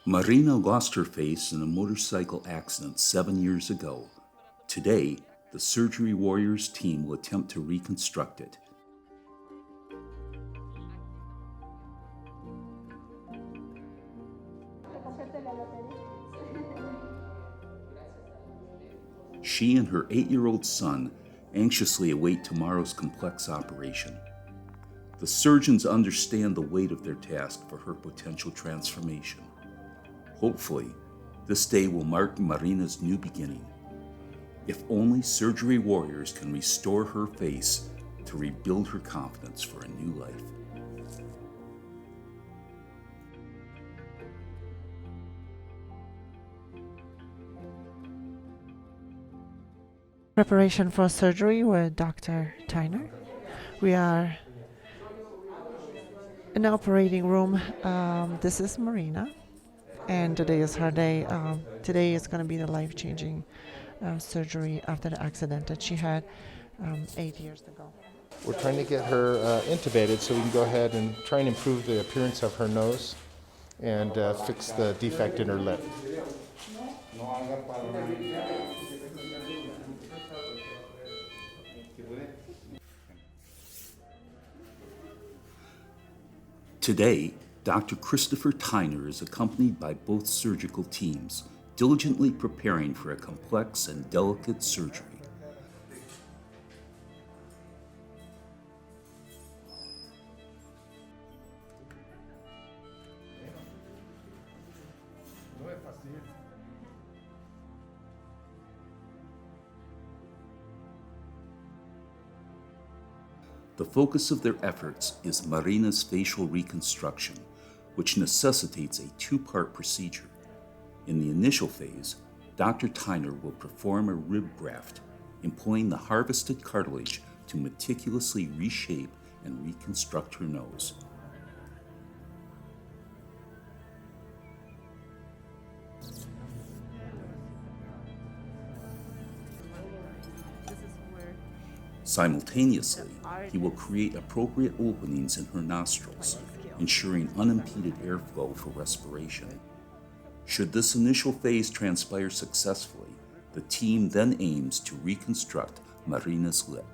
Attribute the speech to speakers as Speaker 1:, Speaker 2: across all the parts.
Speaker 1: Marina lost her face in a motorcycle accident 7 years ago. Today, the Surgery Warriors team will attempt to reconstruct it. She and her 8-year-old son anxiously await tomorrow's complex operation. The surgeons understand the weight of their task for her potential transformation. Hopefully, this day will mark Marina's new beginning. If only Surgery Warriors can restore her face to rebuild her confidence for a new life.
Speaker 2: Preparation for surgery with Dr. Tyner. We are in the operating room. This is Marina, and today is her day. Today is going to be the life-changing surgery after the accident that she had 8 years ago.
Speaker 3: We're trying to get her intubated so we can go ahead and try and improve the appearance of her nose and fix the defect in her lip.
Speaker 1: Today, Dr. Christopher Tyner is accompanied by both surgical teams, diligently preparing for a complex and delicate surgery. The focus of their efforts is Marina's facial reconstruction, which necessitates a 2-part procedure. In the initial phase, Dr. Tyner will perform a rib graft, employing the harvested cartilage to meticulously reshape and reconstruct her nose. Simultaneously, he will create appropriate openings in her nostrils, ensuring unimpeded airflow for respiration. Should this initial phase transpire successfully, the team then aims to reconstruct Marina's lip.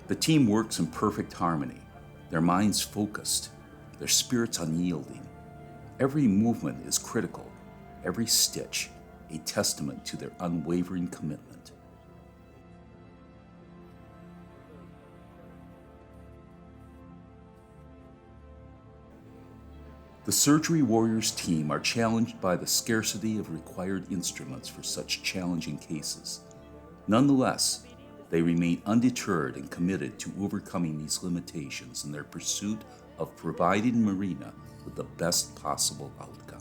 Speaker 1: The team works in perfect harmony, their minds focused, their spirits unyielding. Every movement is critical, every stitch a testament to their unwavering commitment. The Surgery Warriors team are challenged by the scarcity of required instruments for such challenging cases. Nonetheless, they remain undeterred and committed to overcoming these limitations in their pursuit of providing Marina with the best possible outcome.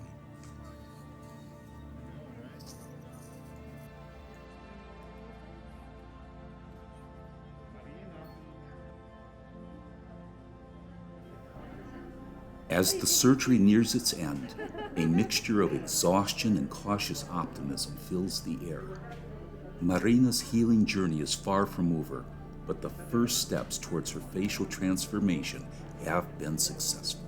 Speaker 1: As the surgery nears its end, a mixture of exhaustion and cautious optimism fills the air. Marina's healing journey is far from over, but the first steps towards her facial transformation have been successful.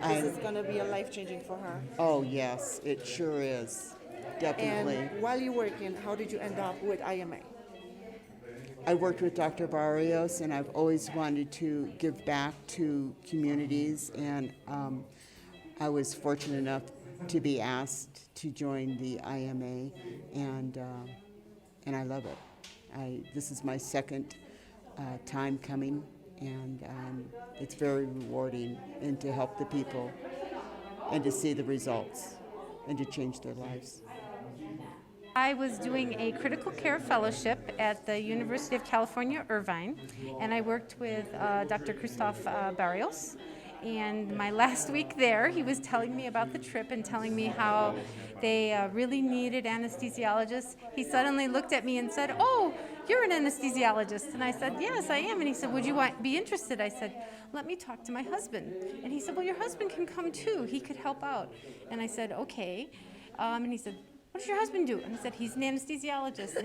Speaker 2: This is going to be a life-changing for her.
Speaker 4: Oh, yes, it sure is. Definitely.
Speaker 2: And while you're working, how did you end up with IMA?
Speaker 4: I worked with Dr. Barrios, and I've always wanted to give back to communities, and I was fortunate enough to be asked to join the IMA, and I love it. This is my second time coming, and it's very rewarding, and to help the people, and to see the results, and to change their lives.
Speaker 5: I was doing a critical care fellowship at the University of California, Irvine, and I worked with Dr. Christoph Barrios. And my last week there, he was telling me about the trip and telling me how they really needed anesthesiologists. He suddenly looked at me and said, "Oh, you're an anesthesiologist." And I said, "Yes, I am." And he said, "Would you be interested?" I said, "Let me talk to my husband." And he said, "Well, your husband can come too. He could help out." And I said, "Okay." And he said, "What does your husband do?" And I said, "He's an anesthesiologist."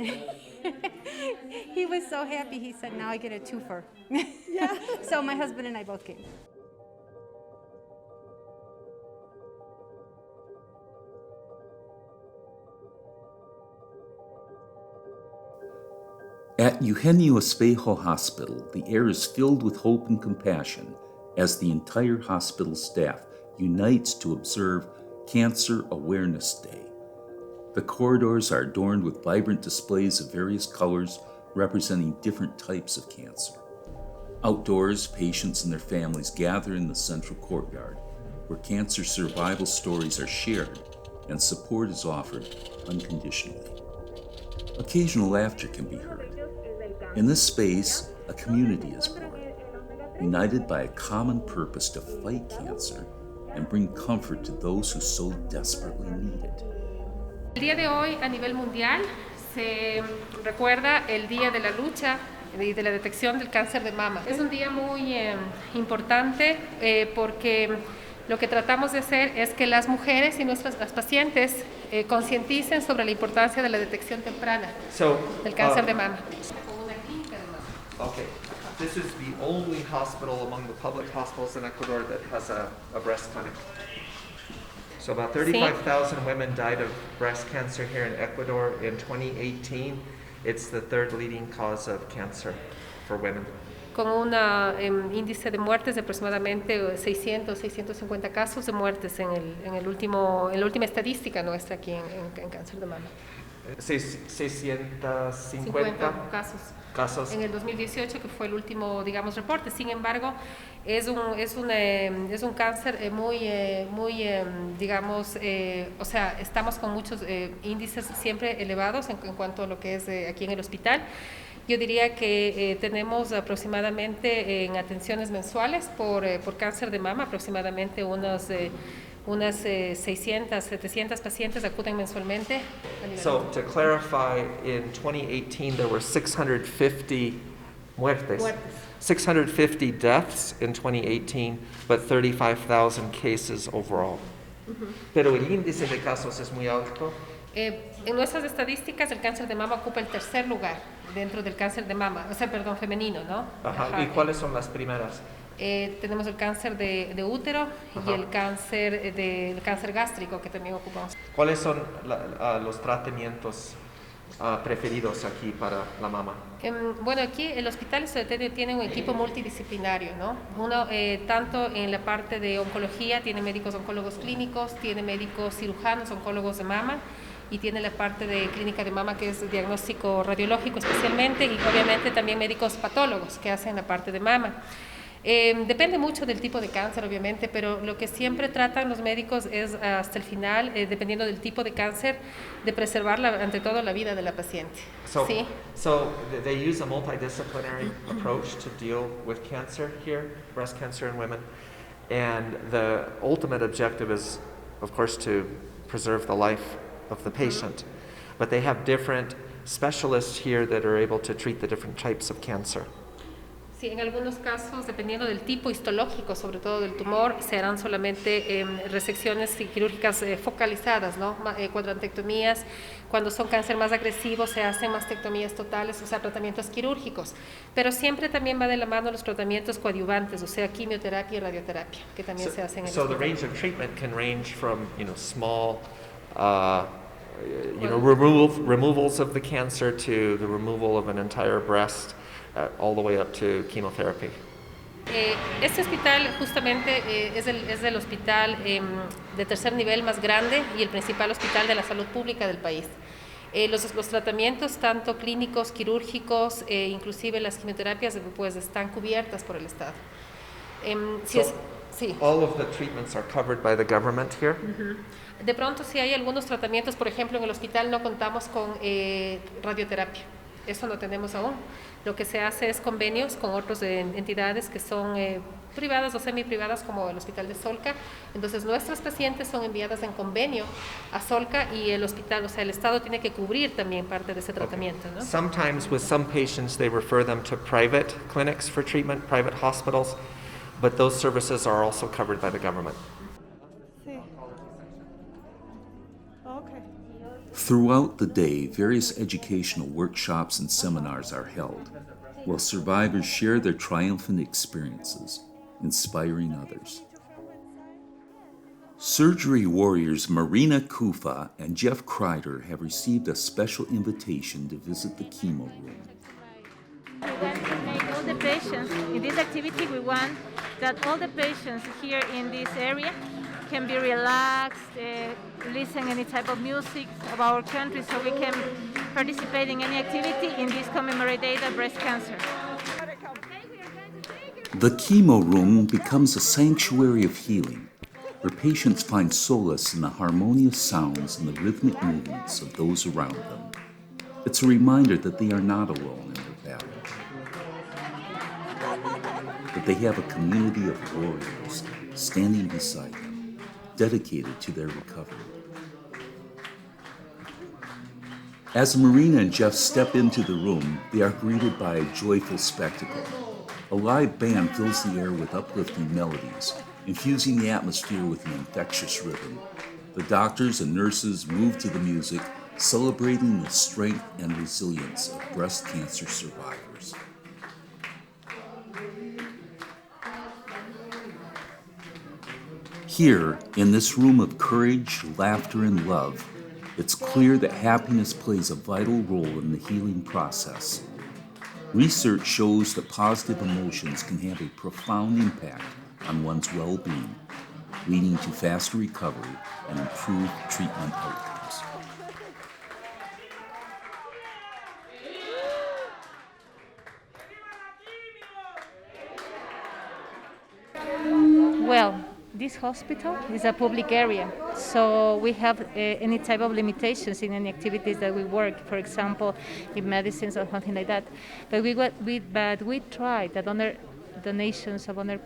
Speaker 5: He was so happy. He said, "Now I get a twofer." Yeah. So my husband and I both came.
Speaker 1: At Eugenio Espejo Hospital, the air is filled with hope and compassion as the entire hospital staff unites to observe Cancer Awareness Day. The corridors are adorned with vibrant displays of various colors representing different types of cancer. Outdoors, patients and their families gather in the central courtyard, where cancer survival stories are shared and support is offered unconditionally. Occasional laughter can be heard. In this space, a community is born, united by a common purpose to fight cancer and bring comfort to those who so desperately need it.
Speaker 6: El día de hoy a nivel mundial se recuerda el Día de la Lucha y de la Detección del Cáncer de Mama. Es un día muy importante porque lo que tratamos de hacer es que las mujeres y las pacientes concienticen sobre la importancia de la detección temprana del cáncer de mama.
Speaker 7: Okay, this is the only hospital among the public hospitals in Ecuador that has a breast clinic. So about 35,000 women died of breast cancer here in Ecuador in 2018. It's the third leading cause of cancer for women.
Speaker 6: Con un índice de muertes de aproximadamente 650 casos de muertes en la última estadística nuestra aquí en cáncer de mama.
Speaker 7: 650 casos.
Speaker 6: En el 2018, que fue el último, digamos, reporte. Sin embargo, es un cáncer muy, digamos, o sea, estamos con muchos índices siempre elevados en cuanto a lo que es aquí en el hospital. Yo diría que tenemos aproximadamente en atenciones mensuales por cáncer de mama, aproximadamente unas 600, 700 pacientes acuden mensualmente.
Speaker 7: So to clarify, in 2018 there were 650 muertes. 650 deaths in 2018, but 35,000 cases overall. Pero el índice de casos es muy alto.
Speaker 6: En nuestras estadísticas, el cáncer de mama ocupa el tercer lugar dentro del cáncer de mama, o sea, perdón, femenino, ¿no?
Speaker 7: Ajá. ¿Y cuáles son las primeras?
Speaker 6: Tenemos el cáncer de útero y el cáncer gástrico que también ocupamos.
Speaker 7: ¿Cuáles son los tratamientos preferidos aquí para la mama?
Speaker 6: Bueno, aquí el hospital tiene un equipo multidisciplinario, ¿no? Uno, tanto en la parte de oncología, tiene médicos oncólogos clínicos, tiene médicos cirujanos, oncólogos de mama, y tiene la parte de clínica de mama, que es diagnóstico radiológico especialmente, y obviamente también médicos patólogos que hacen la parte de mama. Depende mucho del tipo de cáncer, obviamente, pero lo que siempre tratan los médicos es hasta el final, dependiendo del tipo de cáncer, de preservar ante todo la vida de la paciente.
Speaker 7: So they use a multidisciplinary approach to deal with cancer here, breast cancer in women, and the ultimate objective is, of course, to preserve the life of the patient. But they have different specialists here that are able to treat the different types of cancer.
Speaker 6: Sí, en algunos casos, dependiendo del tipo histológico, sobre todo del tumor, se harán solamente resecciones quirúrgicas focalizadas, ¿no? Cuadrantectomías. Cuando son cáncer más agresivos, se hacen mastectomías totales, o sea, tratamientos quirúrgicos. Pero siempre también va de la mano los tratamientos coadyuvantes, o sea, quimioterapia y radioterapia, que también se hacen en el
Speaker 7: So the
Speaker 6: hospital.
Speaker 7: range of treatment can range from, small, removals of the cancer to the removal of an entire breast, all the way up to chemotherapy.
Speaker 6: Este hospital justamente es el hospital de tercer nivel más grande y el principal hospital de la salud pública del país. Los tratamientos, tanto clínicos, quirúrgicos, inclusive las quimioterapias, pues están cubiertas por el Estado. Sí.
Speaker 7: All of the treatments are covered by the government here?
Speaker 6: De pronto, si hay algunos tratamientos, por ejemplo, en el hospital no contamos con radioterapia. Eso no tenemos aún. Lo que se hace es convenios con otras entidades que son privadas o semiprivadas, como el Hospital de Solca. Entonces, nuestras pacientes son enviadas en convenio a Solca y el hospital, o sea, el Estado tiene que cubrir también parte de ese tratamiento, ¿no?
Speaker 7: Sometimes with some patients, they refer them to private clinics for treatment, private hospitals, but those services are also covered by the government.
Speaker 1: Throughout the day, various educational workshops and seminars are held, while survivors share their triumphant experiences, inspiring others. Surgery warriors Marina Kufa and Jeff Kreider have received a special invitation to visit the chemo room.
Speaker 8: We want to make all the patients, in this activity we want that all the patients here in this area can be relaxed, listen any type of music of our country, so we can participate in any activity in this commemorated breast cancer.
Speaker 1: The chemo room becomes a sanctuary of healing, where patients find solace in the harmonious sounds and the rhythmic movements of those around them. It's a reminder that they are not alone in their battle, that they have a community of warriors standing beside them, dedicated to their recovery. As Marina and Jeff step into the room, they are greeted by a joyful spectacle. A live band fills the air with uplifting melodies, infusing the atmosphere with an infectious rhythm. The doctors and nurses move to the music, celebrating the strength and resilience of breast cancer survivors. Here, in this room of courage, laughter, and love, it's clear that happiness plays a vital role in the healing process. Research shows that positive emotions can have a profound impact on one's well-being, leading to faster recovery and improved treatment outcomes.
Speaker 8: Well, this hospital is a public area, so we have any type of limitations in any activities that we work, for example, in medicines or something like that. But we try that other donations of other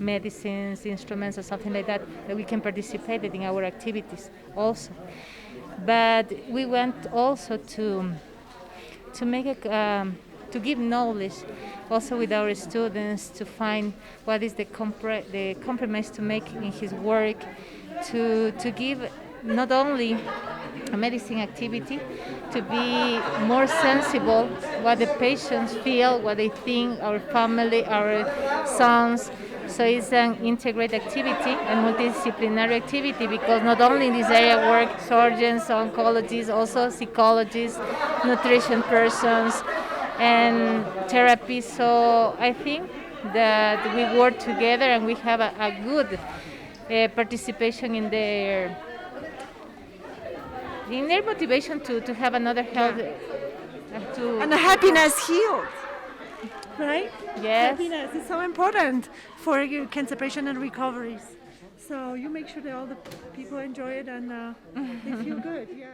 Speaker 8: medicines, instruments, or something like that we can participate in our activities also. But we want also to make to give knowledge also with our students, to find what is the compromise to make in his work, to give not only a medicine activity, to be more sensible what the patients feel, what they think, our family, our sons. So it's an integrated activity and multidisciplinary activity, because not only in this area work surgeons, oncologists, also psychologists, nutrition persons, and therapy. So I think that we work together and we have a good participation in their motivation to have another health.
Speaker 9: And the happiness healed, right?
Speaker 8: Yes.
Speaker 9: Happiness is so important for your cancer patient and recoveries. So you make sure that all the people enjoy it and they feel good. Yeah.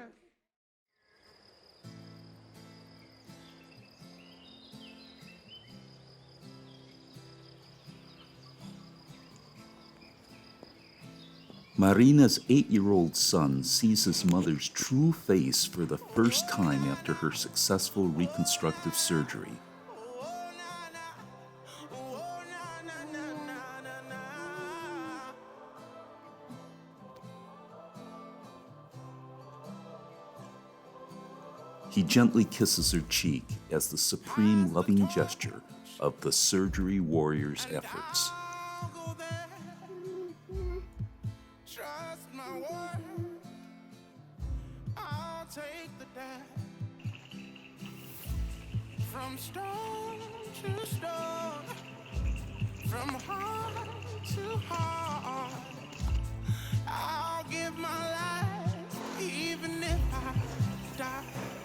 Speaker 1: Marina's 8-year-old son sees his mother's true face for the first time after her successful reconstructive surgery. He gently kisses her cheek as the supreme loving gesture of the surgery warrior's efforts.
Speaker 10: Trust my word. I'll take the dash. From stone to stone, from heart to heart, I'll give my life even if I die.